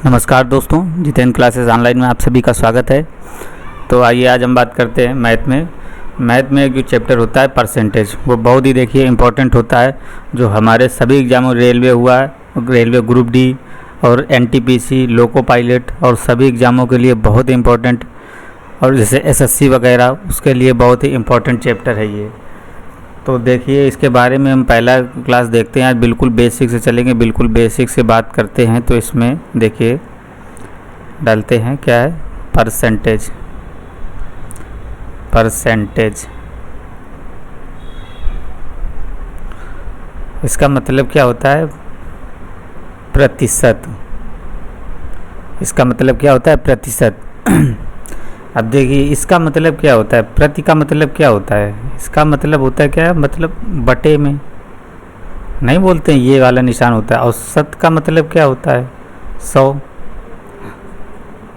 नमस्कार दोस्तों, Jitendra classes online में आप सभी का स्वागत है। तो आइए आज हम बात करते हैं मैथ में एक जो चैप्टर होता है परसेंटेज, वो बहुत ही देखिए इम्पोर्टेंट होता है, जो हमारे सभी एग्जामों रेलवे हुआ है, रेलवे ग्रुप डी और एनटीपीसी, लोको पायलट और सभी एग्ज़ामों के लिए बहुत ही इम्पोर्टेंट, और जैसे एसएससी वगैरह उसके लिए बहुत ही इम्पोर्टेंट चैप्टर है ये। तो देखिए इसके बारे में हम पहला क्लास देखते हैं। आज बिल्कुल बेसिक से चलेंगे, बिल्कुल बेसिक से बात करते हैं। तो इसमें देखिए डालते हैं क्या है, परसेंटेज। इसका मतलब क्या होता है, प्रतिशत। इसका मतलब क्या होता है, प्रतिशत। अब देखिए इसका मतलब क्या होता है, प्रति का मतलब क्या होता है, इसका मतलब होता है क्या, मतलब बटे में नहीं बोलते हैं, ये वाला निशान होता है। और शत का मतलब क्या होता है, 100।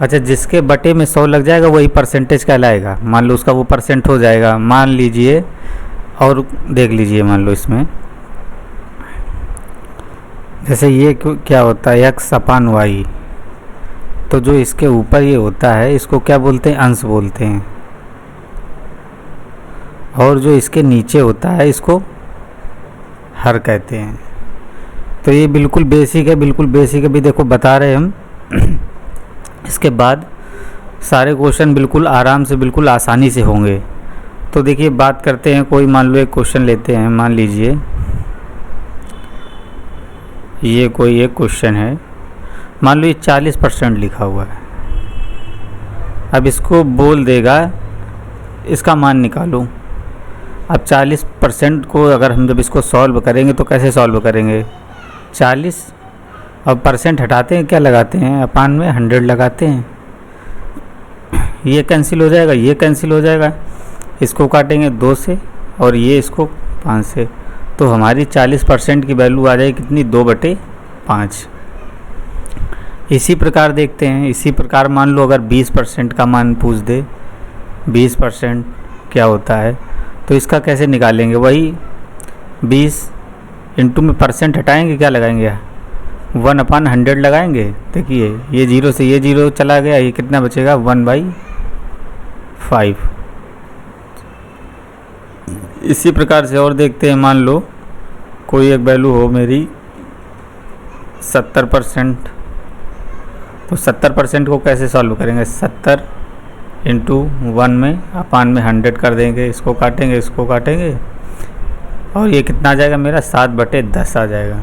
अच्छा, जिसके बटे में 100 लग जाएगा वही परसेंटेज कहलाएगा। मान लो उसका वो परसेंट हो जाएगा, मान लीजिए, और देख लीजिए मान लो इसमें जैसे ये क्या होता है, x अपान y। तो जो इसके ऊपर ये होता है इसको क्या बोलते हैं, अंश बोलते हैं। और जो इसके नीचे होता है इसको हर कहते हैं। तो ये बिल्कुल बेसिक है, बिल्कुल बेसिक है भी, देखो बता रहे हम। इसके बाद सारे क्वेश्चन बिल्कुल आराम से, बिल्कुल आसानी से होंगे। तो देखिए बात करते हैं, कोई मान लो एक क्वेश्चन लेते हैं। मान लीजिए ये कोई एक क्वेश्चन है, मान लो ये 40% लिखा हुआ है। अब इसको बोल देगा इसका मान निकालो। अब 40% को अगर हम जब इसको सॉल्व करेंगे तो कैसे सॉल्व करेंगे, 40 अब परसेंट हटाते हैं, क्या लगाते हैं, अपान में 100 लगाते हैं। ये कैंसिल हो जाएगा, ये कैंसिल हो जाएगा, इसको काटेंगे 2 से और ये इसको 5 से। तो हमारी 40% की वैल्यू आ जाएगी कितनी, 2/5। इसी प्रकार देखते हैं, इसी प्रकार मान लो अगर 20% का मान पूछ दे, 20% क्या होता है, तो इसका कैसे निकालेंगे, वही 20 इंटू में परसेंट हटाएंगे, क्या लगाएंगे, 1/100 लगाएंगे। देखिए ये 0 से ये 0 चला गया, ये कितना बचेगा, 1/5। इसी प्रकार से और देखते हैं, मान लो कोई एक वैल्यू हो मेरी 70%। तो 70% को कैसे सॉल्व करेंगे, 70 इंटू 1 में अपान में 100 कर देंगे, इसको काटेंगे, इसको काटेंगे, और ये कितना आ जाएगा मेरा, 7/10 आ जाएगा।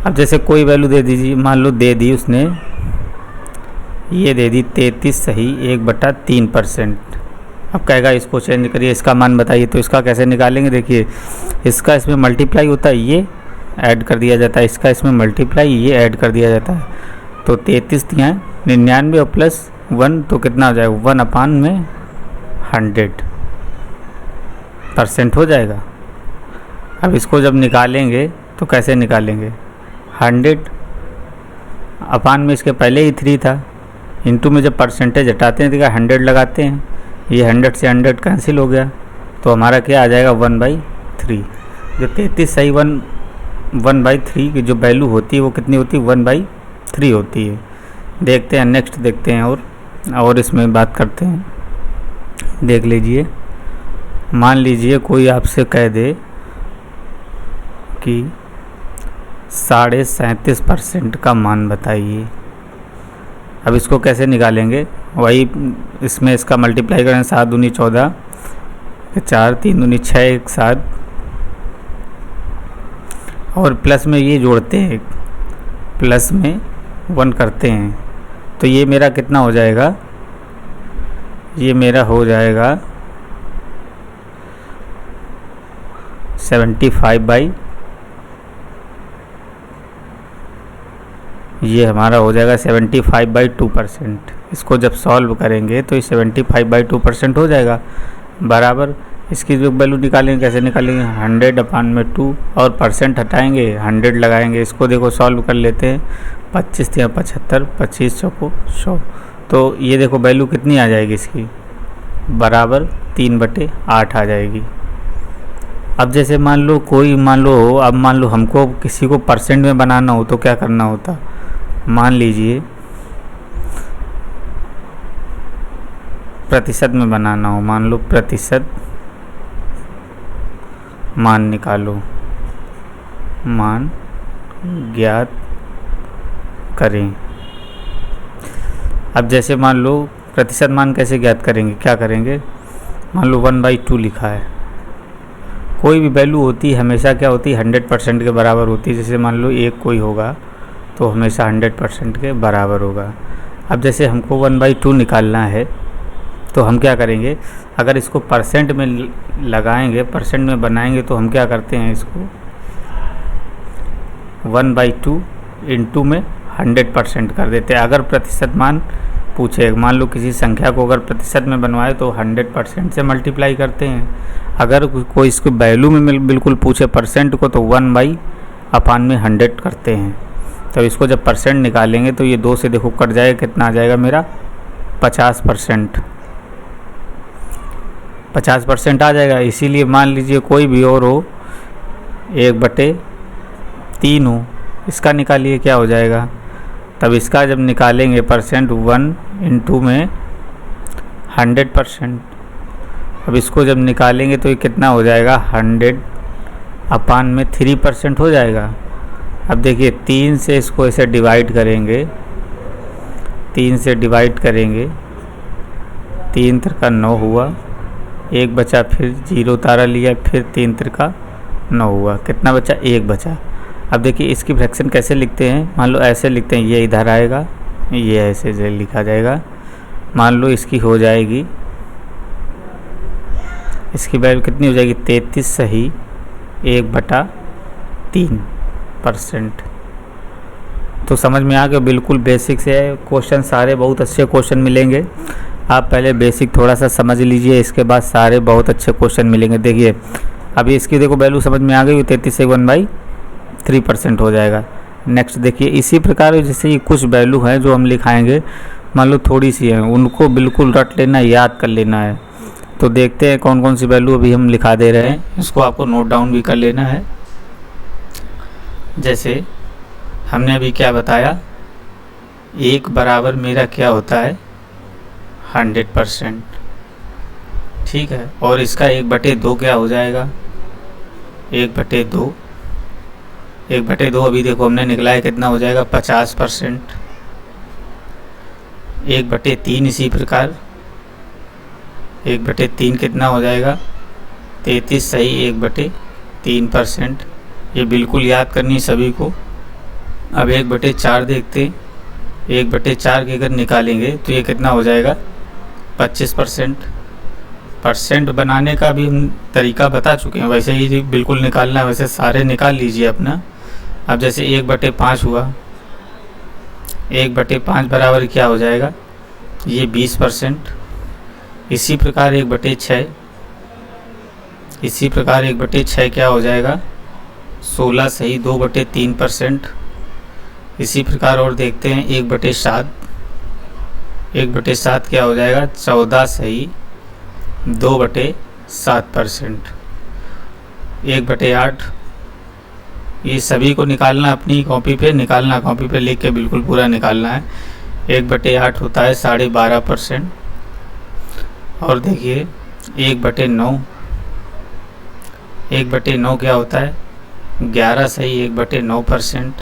अब जैसे कोई वैल्यू दे दीजिए, मान लो दे दी उसने, ये दे दी 33 सही 1/3%। अब कहेगा इसको चेंज करिए, इसका मान बताइए। तो इसका कैसे निकालेंगे, देखिए इसका इसमें मल्टीप्लाई होता है, ये ऐड कर दिया जाता है, इसका इसमें मल्टीप्लाई, ये ऐड कर दिया जाता है। तो 33 दिया 99 और प्लस 1 तो कितना हो जाएगा, 1/100% हो जाएगा। अब इसको जब निकालेंगे तो कैसे निकालेंगे, 100 अपान में इसके पहले ही 3 था, इंटू में जब परसेंटेज हटाते हैं तो 100 लगाते हैं, ये 100 से 100 कैंसिल हो गया। तो हमारा क्या आ जाएगा, 1/3। जो 33 सही 1/3 की जो वैल्यू होती है वो कितनी होती है, 1/3 होती है। देखते हैं नेक्स्ट, देखते हैं और इसमें बात करते हैं। देख लीजिए, मान लीजिए कोई आपसे कह दे कि 37.5% का मान बताइए। अब इसको कैसे निकालेंगे, वही इसमें इसका मल्टीप्लाई करें, 7 दूनी 14, 4 3 दूनी 6, एक साथ, और प्लस में ये जोड़ते हैं, प्लस में 1 करते हैं। तो ये मेरा कितना हो जाएगा, ये मेरा हो जाएगा 75 ये हमारा हो जाएगा 75/2%। इसको जब सॉल्व करेंगे तो ये 75/2% हो जाएगा, बराबर इसकी जो वैल्यू निकालेंगे, कैसे निकालेंगे, 100/2 और परसेंट हटाएंगे, 100 लगाएंगे। इसको देखो सॉल्व कर लेते हैं, 25 या 75, 25 चौको 100। तो ये देखो वैल्यू कितनी आ जाएगी इसकी, बराबर 3/8 आ जाएगी। अब जैसे मान लो हमको किसी को परसेंट में बनाना हो तो क्या करना होता, मान लीजिए प्रतिशत में बनाना हो, मान लो प्रतिशत मान निकालो, मान ज्ञात करें। अब जैसे मान लो प्रतिशत मान कैसे ज्ञात करेंगे, क्या करेंगे, मान लो 1/2 लिखा है। कोई भी वैल्यू होती है हमेशा क्या होती है 100% के बराबर होती है। जैसे मान लो 1 कोई होगा तो हमेशा 100% के बराबर होगा। अब जैसे हमको 1/2 निकालना है तो हम क्या करेंगे, अगर इसको परसेंट में लगाएंगे, परसेंट में बनाएंगे तो हम क्या करते हैं, इसको 1/2 इंटू में 100% कर देते हैं। अगर प्रतिशत मान पूछे, मान लो किसी संख्या को अगर प्रतिशत में बनवाए तो 100% से मल्टीप्लाई करते हैं। अगर कोई इसको वैल्यू में बिल्कुल पूछे परसेंट को तो 1/100 करते हैं। तो इसको जब परसेंट निकालेंगे तो ये 2 से देखो कट जाएगा, कितना आ जाएगा मेरा 50%। 50% आ जाएगा। इसीलिए मान लीजिए कोई भी और हो 1/3 हो, इसका निकालिए क्या हो जाएगा। तब इसका जब निकालेंगे परसेंट 1 इंटू में 100%। अब इसको जब निकालेंगे तो ये कितना हो जाएगा 100/3% हो जाएगा। अब देखिए 3 से इसको ऐसे डिवाइड करेंगे, 3 से डिवाइड करेंगे, 3 त्रिका 9 हुआ, 1 बचा, फिर 0 तारा लिया, फिर 3 त्रिका 9 हुआ, कितना बचा 1 बचा। अब देखिए इसकी फ्रैक्शन कैसे लिखते हैं, मान लो ऐसे लिखते हैं, ये इधर आएगा, ये ऐसे लिखा जाएगा। मान लो इसकी हो जाएगी, इसकी वैल्यू कितनी हो जाएगी 33 सही 1/3%। तो समझ में आ गया, बिल्कुल बेसिक से क्वेश्चन सारे बहुत अच्छे क्वेश्चन मिलेंगे। आप पहले बेसिक थोड़ा सा समझ लीजिए, इसके बाद सारे बहुत अच्छे क्वेश्चन मिलेंगे। देखिए अभी इसकी देखो वैल्यू समझ में आ गई, 33 से 1/3% हो जाएगा। नेक्स्ट देखिए इसी प्रकार जैसे ये कुछ वैल्यू हैं जो हम लिखाएंगे, मान लो थोड़ी सी है, उनको बिल्कुल रट लेना, याद कर लेना है। तो देखते हैं कौन कौन सी वैल्यू अभी हम लिखा दे रहे हैं, इसको आपको नोट डाउन भी कर लेना है। जैसे हमने अभी क्या बताया, 1 बराबर मेरा क्या होता है 100%, ठीक है। और इसका 1/2 क्या हो जाएगा 1/2। 1/2 अभी देखो हमने निकला है, कितना हो जाएगा 50%। 1/3 इसी प्रकार 1/3 कितना हो जाएगा 33 सही 1/3%। ये बिल्कुल याद करनी सभी को। अब 1/4 देखते हैं, 1/4 के अगर निकालेंगे तो ये कितना हो जाएगा 25%। परसेंट बनाने का भी हम तरीका बता चुके हैं, वैसे ही बिल्कुल निकालना है, वैसे सारे निकाल लीजिए अपना। अब जैसे 1/5 हुआ, 1/5 बराबर क्या हो जाएगा ये 20%। इसी प्रकार 1/6, इसी प्रकार 1/6 क्या हो जाएगा 16 सही 2/3%। इसी प्रकार और देखते हैं 1/7, 1/7 क्या हो जाएगा 14 सही 2/7%। 1/8 ये सभी को निकालना अपनी कॉपी पे निकालना, कॉपी पे लिख के बिल्कुल पूरा निकालना है। 1/8 होता है 12.5%। और देखिए 1/9, 1/9 क्या होता है 11 सही 1/9%।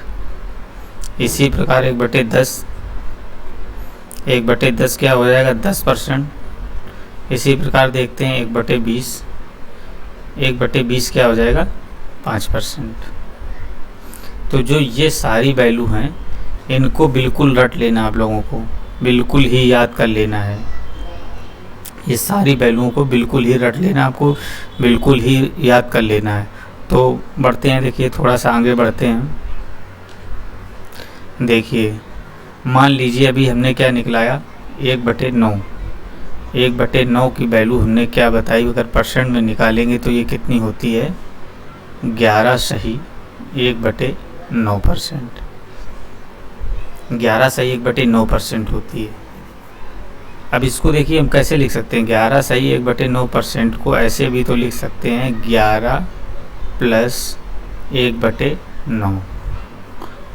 इसी प्रकार 1/10, 1/10 क्या हो जाएगा 10%। इसी प्रकार देखते हैं 1/20, 1/20 क्या हो जाएगा 5%। तो जो ये सारी वैल्यू हैं इनको बिल्कुल रट लेना, आप लोगों को बिल्कुल ही याद कर लेना है। ये सारी वैल्यूओं को बिल्कुल ही रट लेना, आपको बिल्कुल ही याद कर लेना है। तो बढ़ते हैं, देखिए थोड़ा सा आगे बढ़ते हैं। देखिए मान लीजिए अभी हमने क्या निकलाया 1/9, 1/9 की वैल्यू हमने क्या बताई, अगर परसेंट में निकालेंगे तो ये कितनी होती है 11 सही 1/9%। 11 सही 1/9% होती है। अब इसको देखिए हम कैसे लिख सकते हैं, 11 सही 1/9% को ऐसे भी तो लिख सकते हैं 11 + 1/9।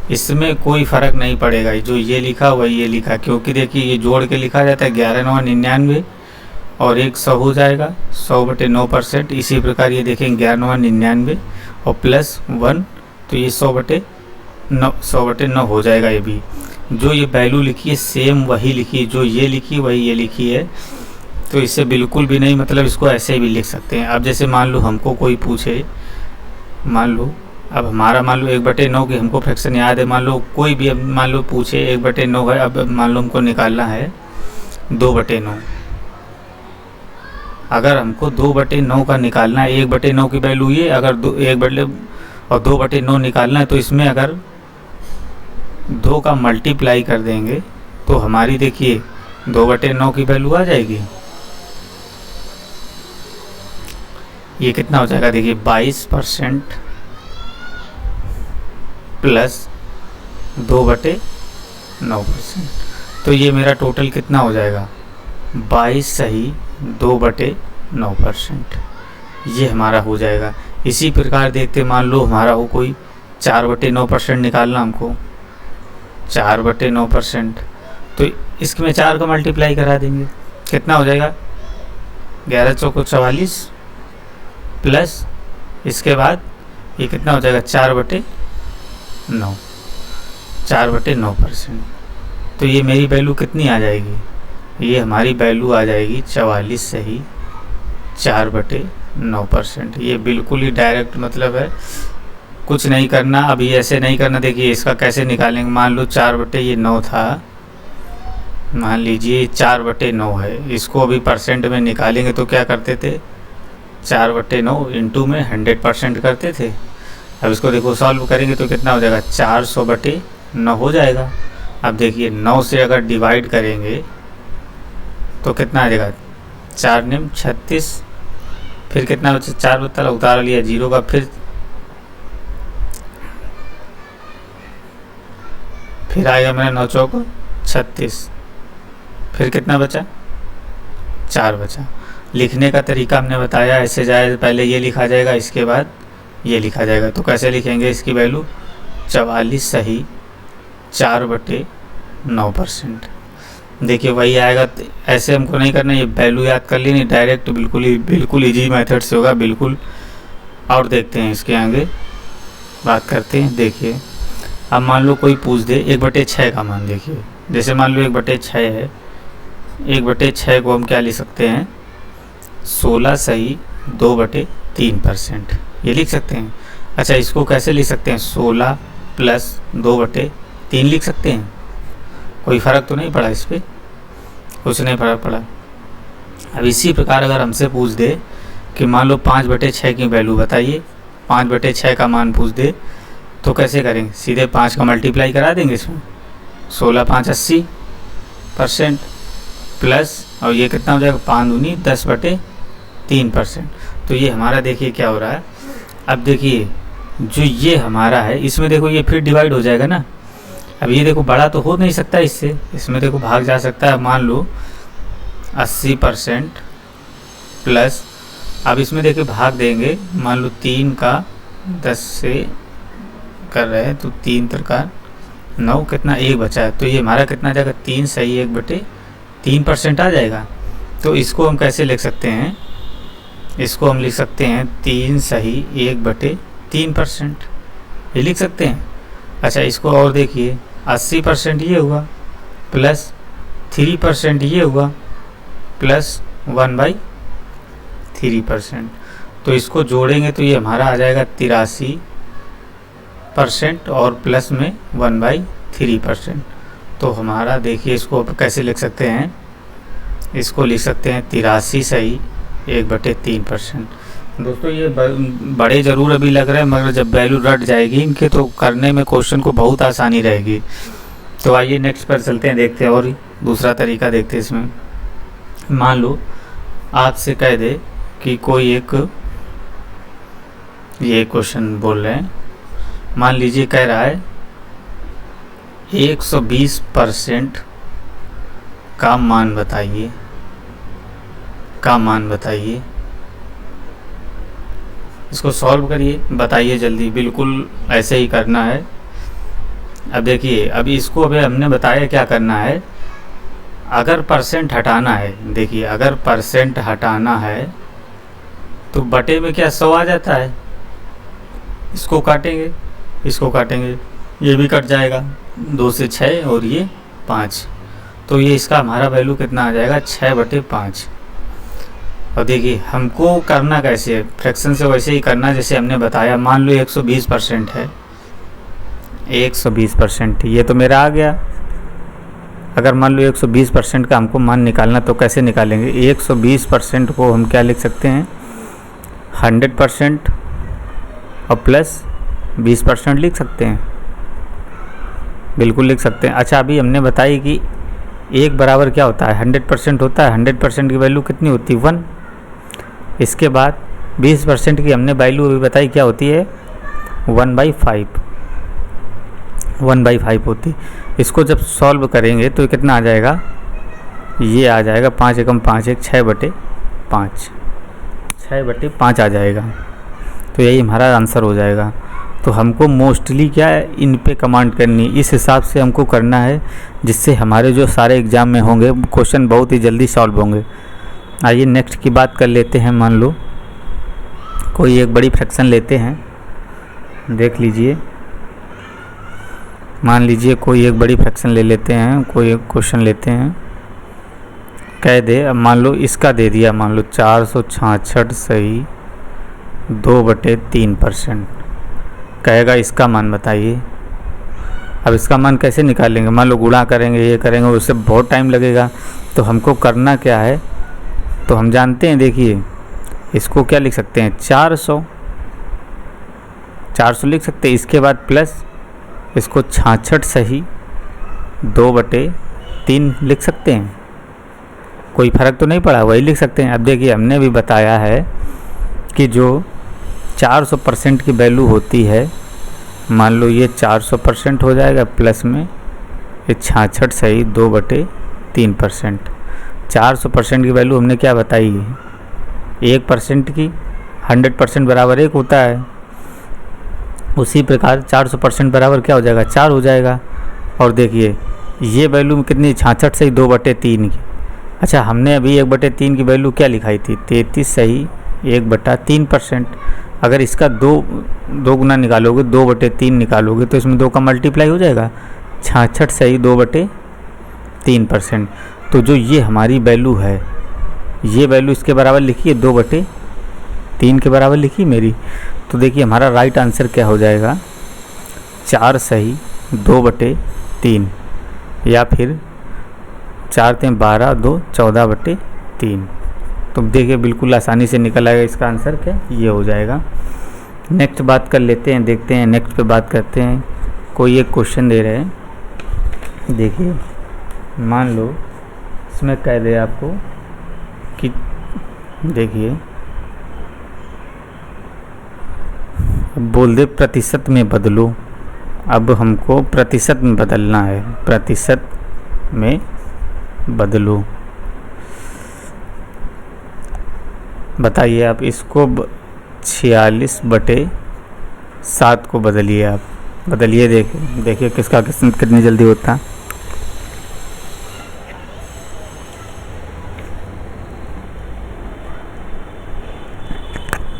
इसमें कोई फ़र्क नहीं पड़ेगा, जो ये लिखा वही ये लिखा, क्योंकि देखिए ये जोड़ के लिखा जाता है 11×9 = 99 और 100 हो जाएगा 100/9%। इसी प्रकार ये देखें 11×9 और +1 तो ये 100/9 हो जाएगा। ये भी जो ये वैल्यू लिखी है सेम वही लिखी है, जो ये लिखी वही ये लिखी है, तो इससे बिल्कुल भी नहीं, मतलब इसको ऐसे भी लिख सकते हैं। अब जैसे मान लो हमको कोई पूछे, मान लो अब हमारा मान लो 1/9 की हमको फ्रैक्शन याद है, मान लो कोई भी अब मान लो पूछे 1/9 है, अब मान लो हमको निकालना है 2/9। अगर हमको 2/9 का निकालना है, 1/9 की वैल्यू ये, अगर 2/9 निकालना है तो इसमें अगर 2 का मल्टीप्लाई कर देंगे तो हमारी देखिए 2/9 की वैल्यू आ जाएगी। ये कितना हो जाएगा देखिए 22% प्लस 2/9%। तो ये मेरा टोटल कितना हो जाएगा 22 सही 2/9%, ये हमारा हो जाएगा। इसी प्रकार देखते मान लो हमारा हो कोई 4/9% निकालना हमको, 4/9%, तो इसमें 4 का मल्टीप्लाई करा देंगे, कितना हो जाएगा 11 चौको 44 प्लस इसके बाद ये कितना हो जाएगा 4/9, 4/9%। तो ये मेरी वैल्यू कितनी आ जाएगी, ये हमारी वैल्यू आ जाएगी 44 सही 4/9%। ये बिल्कुल ही डायरेक्ट मतलब है, कुछ नहीं करना। अभी ऐसे नहीं करना, देखिए इसका कैसे निकालेंगे। मान लो 4/9 था, मान लीजिए 4/9 है, इसको अभी परसेंट में निकालेंगे तो क्या करते थे 4/9 इंटू में 100% करते थे। अब इसको देखो सॉल्व करेंगे तो कितना हो जाएगा 400/9 हो जाएगा। अब देखिए 9 से अगर डिवाइड करेंगे तो कितना आ जाएगा 4 9 36, फिर कितना बचा 4 बता उतार लिया 0 का, फिर आएगा मेरा 9 चौक 36, फिर कितना बचा 4 बचा। लिखने का तरीका हमने बताया, ऐसे जाए पहले ये लिखा जाएगा इसके बाद ये लिखा जाएगा। तो कैसे लिखेंगे इसकी वैल्यू 44 सही 4/9%। देखिए वही आएगा, ऐसे हमको नहीं करना, ये वैल्यू याद कर ली नहीं, डायरेक्ट बिल्कुल इजी मेथड से होगा बिल्कुल। और देखते हैं इसके आगे बात करते हैं। देखिए अब मान लो कोई पूछ दे 1/6 का मान, देखिए जैसे मान लो 1/6 है, 1/6 को हम क्या लिख सकते हैं 16 सही 2/3%, ये लिख सकते हैं। अच्छा इसको कैसे लिख सकते हैं 16 + 2/3 लिख सकते हैं। कोई फ़र्क तो नहीं पड़ा इस पर, कुछ नहीं फ़र्क पड़ा। अब इसी प्रकार अगर हमसे पूछ दे कि मान लो 5/6 की वैल्यू बताइए, 5/6 का मान पूछ दे तो कैसे करेंगे, सीधे 5 का मल्टीप्लाई करा देंगे इसमें, 16 5 80% प्लस और ये कितना हो जाएगा 5 दूनी 10/3%। तो ये हमारा देखिए क्या हो रहा है। अब देखिए जो ये हमारा है इसमें देखो ये फिर डिवाइड हो जाएगा ना। अब ये देखो बड़ा तो हो नहीं सकता इससे, इसमें देखो भाग जा सकता है। मान लो 80% प्लस, अब इसमें देखिए भाग देंगे, मान लो 3 का 10 से कर रहे हैं तो 3 3 9, कितना 1 बचा है, तो ये हमारा कितना आ जाएगा 3 सही 1/3% आ जाएगा। तो इसको हम कैसे लिख सकते हैं, इसको हम लिख सकते हैं 3 सही 1/3%, ये लिख सकते हैं। अच्छा इसको और देखिए 80% ये हुआ प्लस 3% ये हुआ प्लस 1/3%, तो इसको जोड़ेंगे तो ये हमारा आ जाएगा 83% और प्लस में 1/3%। तो हमारा देखिए इसको कैसे लिख सकते हैं, इसको लिख सकते हैं 83 सही 1/3%। दोस्तों ये बड़े ज़रूर अभी लग रहे हैं, मगर जब वैल्यू रट जाएगी इनके तो करने में क्वेश्चन को बहुत आसानी रहेगी। तो आइए नेक्स्ट पर चलते हैं, देखते हैं और दूसरा तरीका देखते हैं इसमें। मान लो आपसे कह दे कि कोई एक ये क्वेश्चन बोल रहे हैं, मान लीजिए कह रहा है 120% का मान बताइए, का मान बताइए। इसको सॉल्व करिए, बताइए जल्दी, बिल्कुल ऐसे ही करना है। अब देखिए, अभी इसको अभी हमने बताया क्या करना है। अगर परसेंट हटाना है, देखिए अगर परसेंट हटाना है तो बटे में क्या 100 आ जाता है। इसको काटेंगे, इसको काटेंगे, ये भी कट जाएगा, 2 से 6 और ये 5, तो ये इसका हमारा वैल्यू कितना आ जाएगा 6/5। और देखिए हमको करना कैसे है, फ्रैक्शन से वैसे ही करना जैसे हमने बताया। मान लो 120% है, 120%, ये तो मेरा आ गया। अगर मान लो 120% का हमको मान निकालना तो कैसे निकालेंगे। 120% को हम क्या लिख सकते हैं, 100% और प्लस 20% लिख सकते हैं, बिल्कुल लिख सकते हैं। अच्छा, अभी हमने बताई कि 1 बराबर क्या होता है, 100% होता है। 100% की वैल्यू कितनी होती है, 1। इसके बाद 20% की हमने वैल्यू अभी बताई क्या होती है, 1/5, 1/5 होती। इसको जब सॉल्व करेंगे तो कितना आ जाएगा, ये आ जाएगा 5 एकम 5 एक 6/5, 6/5 आ जाएगा। तो यही हमारा आंसर हो जाएगा। तो हमको मोस्टली क्या है, इन पे कमांड करनी, इस हिसाब से हमको करना है जिससे हमारे जो सारे एग्ज़ाम में होंगे क्वेश्चन बहुत ही जल्दी सॉल्व होंगे। आइए नेक्स्ट की बात कर लेते हैं। मान लो कोई एक बड़ी फ्रैक्शन लेते हैं, देख लीजिए, मान लीजिए कोई एक बड़ी फ्रैक्शन ले लेते हैं, कोई एक क्वेश्चन लेते हैं, कह दे, अब मान लो इसका दे दिया, मान लो 466 सही 2/3%, कहेगा इसका मान बताइए। अब इसका मान कैसे निकालेंगे, मान लो गुणा करेंगे, ये करेंगे, उससे बहुत टाइम लगेगा। तो हमको करना क्या है, तो हम जानते हैं, देखिए इसको क्या लिख सकते हैं, 400 लिख सकते हैं। इसके बाद प्लस इसको 66 सही 2/3 लिख सकते हैं, कोई फ़र्क तो नहीं पड़ा, वही लिख सकते हैं। अब देखिए हमने भी बताया है कि जो 400% की वैल्यू होती है, मान लो ये 400% हो जाएगा, प्लस में ये 66 सही 2/3%। 400% की वैल्यू हमने क्या बताई है, 1% की, 100% बराबर 1 होता है। उसी प्रकार 400% बराबर क्या हो जाएगा, 4 हो जाएगा। और देखिए ये वैल्यू कितनी, 66 सही 2/3 की। अच्छा, हमने अभी 1/3 की वैल्यू क्या लिखाई थी, 33 सही 1/3%। अगर इसका दो गुना निकालोगे, 2/3 निकालोगे, तो इसमें 2 का मल्टीप्लाई हो जाएगा, 66 सही 2/3%। तो जो ये हमारी वैल्यू है, ये वैल्यू इसके बराबर लिखी है, 2/3 के बराबर लिखी मेरी। तो देखिए हमारा राइट आंसर क्या हो जाएगा, 4 सही 2/3, या फिर 4 × 12 2 14/3। तो देखिए बिल्कुल आसानी से निकल आएगा इसका आंसर, क्या ये हो जाएगा। नेक्स्ट बात कर लेते हैं, देखते हैं नेक्स्ट पे बात करते हैं। कोई एक क्वेश्चन दे रहे हैं, देखिए मान लो इसमें कह दे आपको कि, देखिए बोल दे प्रतिशत में बदलो। अब हमको प्रतिशत में बदलना है, प्रतिशत में बदलो। बताइए आप इसको 46/7 को बदलिए, आप बदलिए, देखिए किसका कितनी जल्दी होता है।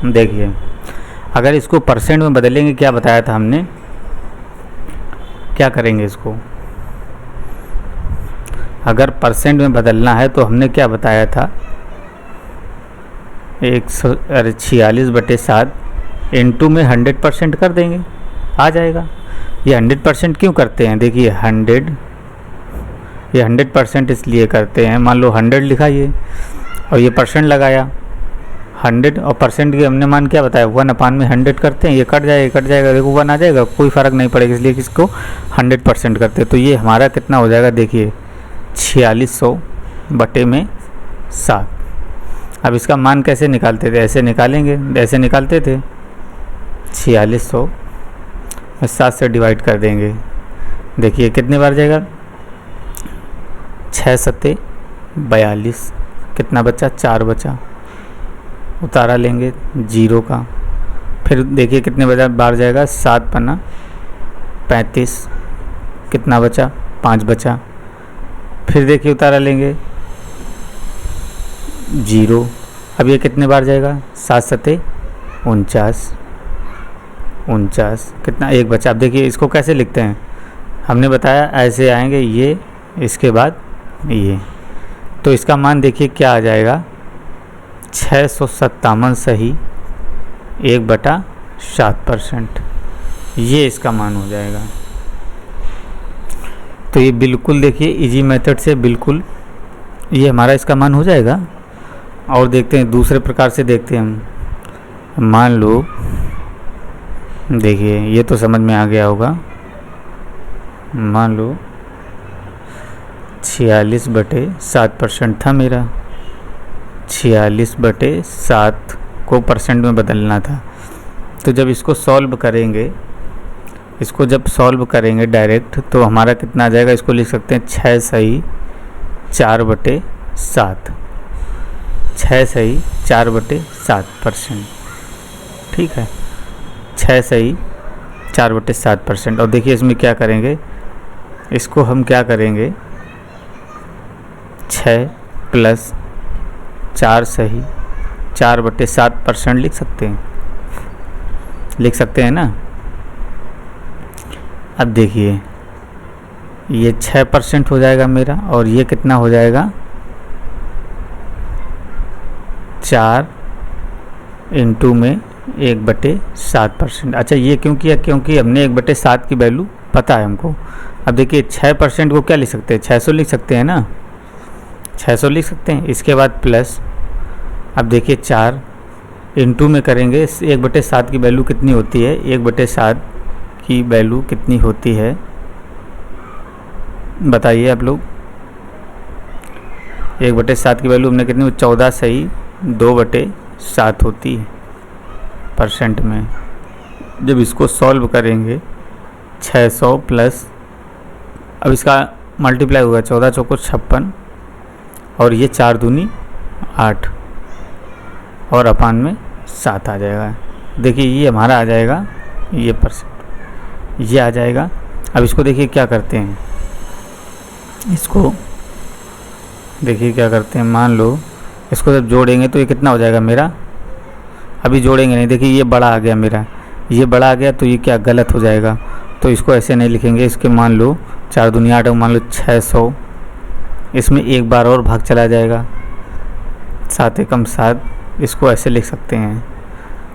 देखिए अगर इसको परसेंट में बदलेंगे, क्या बताया था हमने, क्या करेंगे इसको, अगर परसेंट में बदलना है तो हमने क्या बताया था, 46/7 इंटू में 100% कर देंगे, आ जाएगा। ये 100% क्यों करते हैं, देखिए 100% इसलिए करते हैं, मान लो 100 लिखा ये, और ये परसेंट लगाया 100, और परसेंट के हमने मान क्या बताया, 1/100 करते हैं, ये कट जाएगा, देखो 1 आ जाएगा, कोई फ़र्क नहीं पड़ेगा, इसलिए किसको 100% करते हैं। तो ये हमारा कितना हो जाएगा, देखिए 4600/7। अब इसका मान कैसे निकालते थे, ऐसे निकालेंगे, ऐसे निकालते थे, 4600 में 7 से डिवाइड कर देंगे। देखिए कितने बार जाएगा, 6 7 42, कितना बचा, 4 बचा, उतारा लेंगे 0 का। फिर देखिए कितने बार जाएगा, 7 पन्ना 35, कितना बचा, 5 बचा। फिर देखिए उतारा लेंगे 0। अब ये कितने बार जाएगा, 7 सते 49, कितना 1 बचा। अब देखिए इसको कैसे लिखते हैं, हमने बताया ऐसे आएंगे ये, इसके बाद ये, तो इसका मान देखिए क्या आ जाएगा, 657 सही 1/7%, ये इसका मान हो जाएगा। तो ये बिल्कुल देखिए इजी मेथड से बिल्कुल ये हमारा इसका मान हो जाएगा। और देखते हैं दूसरे प्रकार से, देखते हैं हम। मान लो देखिए ये तो समझ में आ गया होगा, मान लो 46/7% था मेरा, 46/7 को परसेंट में बदलना था। तो जब इसको सॉल्व करेंगे, इसको जब सॉल्व करेंगे डायरेक्ट, तो हमारा कितना आ जाएगा, इसको लिख सकते हैं 6 सही 4/7, 6 सही 4/7%। ठीक है, 6 सही 4/7%। और देखिए इसमें क्या करेंगे, इसको हम क्या करेंगे, 6 + 4 सही 4/7% लिख सकते हैं ना। अब देखिए ये 6% हो जाएगा मेरा, और ये कितना हो जाएगा, 4 इंटू में 1/7%। अच्छा ये क्यों किया, क्योंकि हमने 1/7 की वैल्यू पता है हमको। अब देखिए 6% को क्या लिख सकते हैं, 600 लिख सकते हैं ना, 600 लिख सकते हैं। इसके बाद प्लस, अब देखिए 4 इंटू में करेंगे, 1/7 की वैल्यू कितनी होती है, 1/7 की वैल्यू कितनी होती है बताइए आप लोग। 1/7 की वैल्यू हमने कितनी, 14 सही 2/7 होती है परसेंट में। जब इसको सॉल्व करेंगे 600 प्लस, अब इसका मल्टीप्लाई होगा, 14 चौको 56, और ये 4 दूनी 8, और अपान में 7 आ जाएगा। देखिए ये हमारा आ जाएगा, ये परसेंट ये आ जाएगा। अब इसको देखिए क्या करते हैं, इसको देखिए क्या करते हैं, मान लो इसको जब जोड़ेंगे तो ये कितना हो जाएगा मेरा, अभी जोड़ेंगे नहीं, देखिए ये बड़ा आ गया मेरा, ये बड़ा आ गया, तो ये क्या गलत हो जाएगा, तो इसको ऐसे नहीं लिखेंगे। इसके मान लो 4 दूनी 8, मान लो 600, इसमें एक बार और भाग चला जाएगा, 7 एकम 7, इसको ऐसे लिख सकते हैं।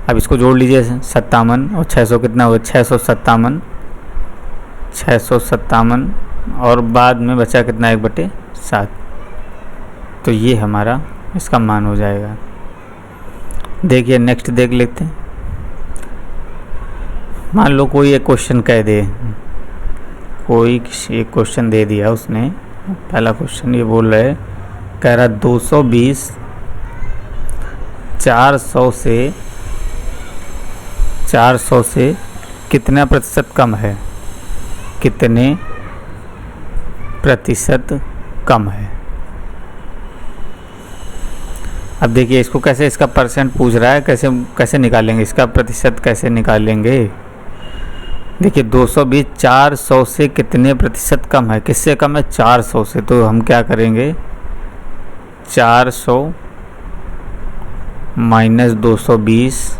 अब इसको जोड़ लीजिए 57 और 600 कितना हुआ, 657, और बाद में बचा कितना 1/7, तो ये हमारा इसका मान हो जाएगा। देखिए नेक्स्ट देख लेते हैं। मान लो कोई एक क्वेश्चन कह दे, कोई एक क्वेश्चन दे दिया उसने, पहला क्वेश्चन ये बोल रहे, कह रहा 220 400 से कितना प्रतिशत कम है, कितने प्रतिशत कम है। अब देखिए इसको कैसे, इसका परसेंट पूछ रहा है, कैसे निकालेंगे, इसका प्रतिशत कैसे निकालेंगे। देखिए 220 400 से कितने प्रतिशत कम है, किससे कम है, 400 से। तो हम क्या करेंगे, 400 माइनस 220,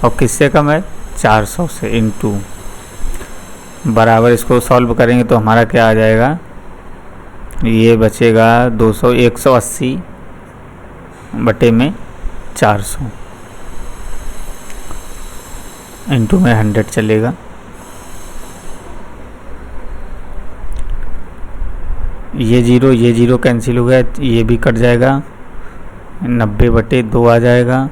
और किससे कम है, 400 से, इंटू बराबर। इसको सॉल्व करेंगे तो हमारा क्या आ जाएगा, ये बचेगा 180 बटे में 400, इंटू में 100 चलेगा। ये जीरो कैंसिल हो गया, ये भी कट जाएगा, 90/2 आ जाएगा,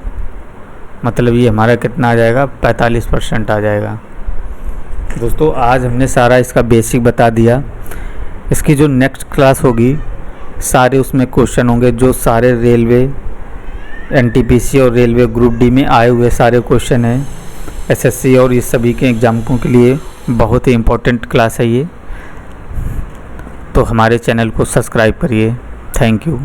मतलब ये हमारा कितना आ जाएगा, 45% आ जाएगा। दोस्तों आज हमने सारा इसका बेसिक बता दिया। इसकी जो नेक्स्ट क्लास होगी, सारे उसमें क्वेश्चन होंगे, जो सारे रेलवे एनटीपीसी और रेलवे ग्रुप डी में आए हुए सारे क्वेश्चन हैं, एसएससी और इस सभी के एग्ज़ामों के लिए बहुत ही इम्पोर्टेंट क्लास है ये। तो हमारे चैनल को सब्सक्राइब करिए। Thank you.